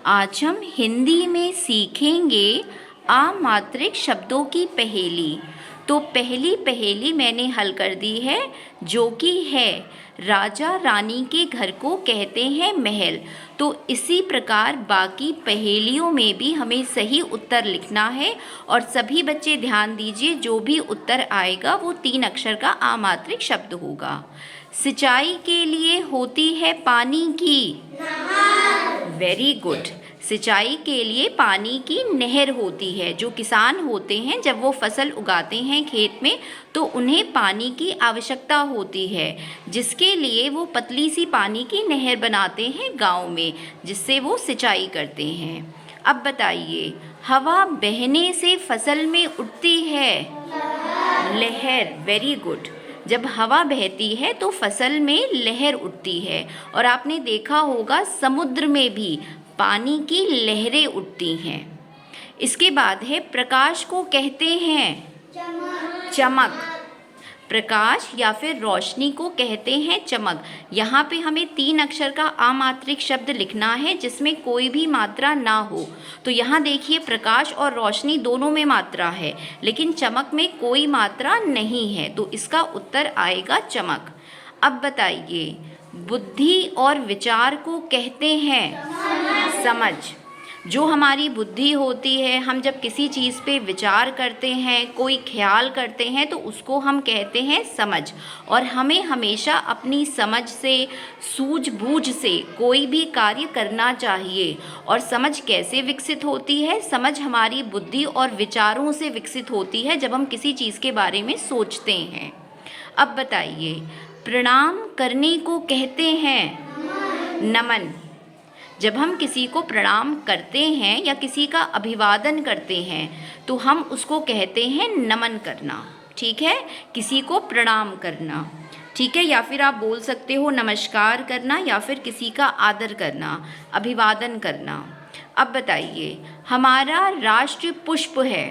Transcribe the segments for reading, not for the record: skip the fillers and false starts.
आज हम हिंदी में सीखेंगे अमात्रिक शब्दों की पहेली। तो पहली पहेली मैंने हल कर दी है, जो कि है राजा रानी के घर को कहते हैं महल। तो इसी प्रकार बाकी पहेलियों में भी हमें सही उत्तर लिखना है। और सभी बच्चे ध्यान दीजिए, जो भी उत्तर आएगा वो 3 अक्षर का अमात्रिक शब्द होगा। सिंचाई के लिए होती है पानी की वेरी गुड। सिंचाई के लिए पानी की नहर होती है। जो किसान होते हैं जब वो फसल उगाते हैं खेत में, तो उन्हें पानी की आवश्यकता होती है, जिसके लिए वो पतली सी पानी की नहर बनाते हैं गांव में, जिससे वो सिंचाई करते हैं। अब बताइए, हवा बहने से फसल में उठती है लहर। Very good. जब हवा बहती है तो फसल में लहर उठती है। और आपने देखा होगा समुद्र में भी पानी की लहरें उठती हैं। इसके बाद है प्रकाश को कहते हैं चमक। प्रकाश या फिर रोशनी को कहते हैं चमक। यहाँ पे हमें 3 अक्षर का अमात्रिक शब्द लिखना है, जिसमें कोई भी मात्रा ना हो। तो यहाँ देखिए, प्रकाश और रोशनी दोनों में मात्रा है, लेकिन चमक में कोई मात्रा नहीं है, तो इसका उत्तर आएगा चमक। अब बताइए, बुद्धि और विचार को कहते हैं समझ। जो हमारी बुद्धि होती है, हम जब किसी चीज़ पे विचार करते हैं, कोई ख्याल करते हैं, तो उसको हम कहते हैं समझ। और हमें हमेशा अपनी समझ से, सूझबूझ से कोई भी कार्य करना चाहिए। और समझ कैसे विकसित होती है? समझ हमारी बुद्धि और विचारों से विकसित होती है, जब हम किसी चीज़ के बारे में सोचते हैं। अब बताइए, प्रणाम करने को कहते हैं नमन। जब हम किसी को प्रणाम करते हैं या किसी का अभिवादन करते हैं, तो हम उसको कहते हैं नमन करना। ठीक है, किसी को प्रणाम करना। ठीक है, या फिर आप बोल सकते हो नमस्कार करना, या फिर किसी का आदर करना, अभिवादन करना। अब बताइए, हमारा राष्ट्रीय पुष्प है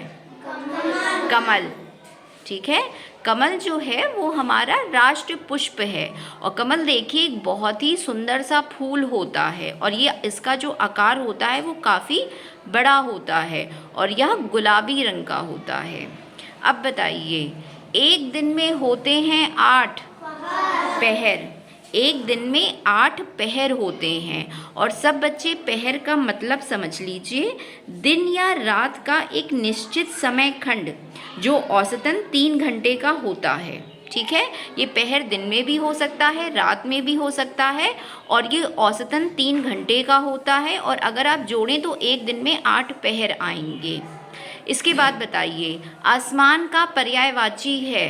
कमल। ठीक है, कमल जो है वो हमारा राष्ट्रीय पुष्प है। और कमल देखिए, एक बहुत ही सुंदर सा फूल होता है, और ये इसका जो आकार होता है वो काफ़ी बड़ा होता है, और यह गुलाबी रंग का होता है। अब बताइए, एक दिन में होते हैं 8 पहर। एक दिन में 8 पहर होते हैं। और सब बच्चे पहर का मतलब समझ लीजिए, दिन या रात का एक निश्चित समय खंड, जो औसतन 3 घंटे का होता है। ठीक है, ये पहर दिन में भी हो सकता है, रात में भी हो सकता है, और ये औसतन 3 घंटे का होता है। और अगर आप जोड़ें तो एक दिन में 8 पहर आएंगे। इसके बाद बताइए, आसमान का पर्यायवाची है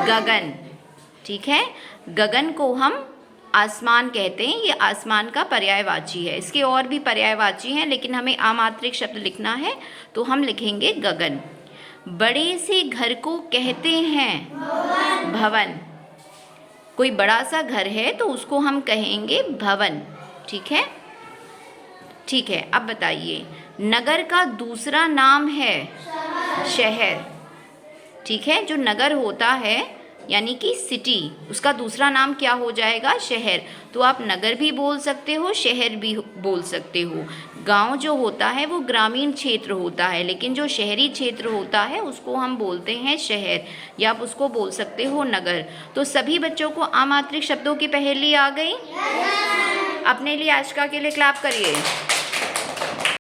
गगन। ठीक है, गगन को हम आसमान कहते हैं, ये आसमान का पर्यायवाची है। इसके और भी पर्यायवाची हैं, लेकिन हमें अमात्रिक शब्द लिखना है, तो हम लिखेंगे गगन। बड़े से घर को कहते हैं भवन। कोई बड़ा सा घर है तो उसको हम कहेंगे भवन। ठीक है, ठीक है। अब बताइए, नगर का दूसरा नाम है शहर। ठीक है, जो नगर होता है यानी कि सिटी, उसका दूसरा नाम क्या हो जाएगा? शहर। तो आप नगर भी बोल सकते हो, शहर भी बोल सकते हो। गांव जो होता है वो ग्रामीण क्षेत्र होता है, लेकिन जो शहरी क्षेत्र होता है उसको हम बोलते हैं शहर, या आप उसको बोल सकते हो नगर। तो सभी बच्चों को अमात्रिक शब्दों की पहेली आ गई। अपने लिए आज का के लिए क्लैप करिए।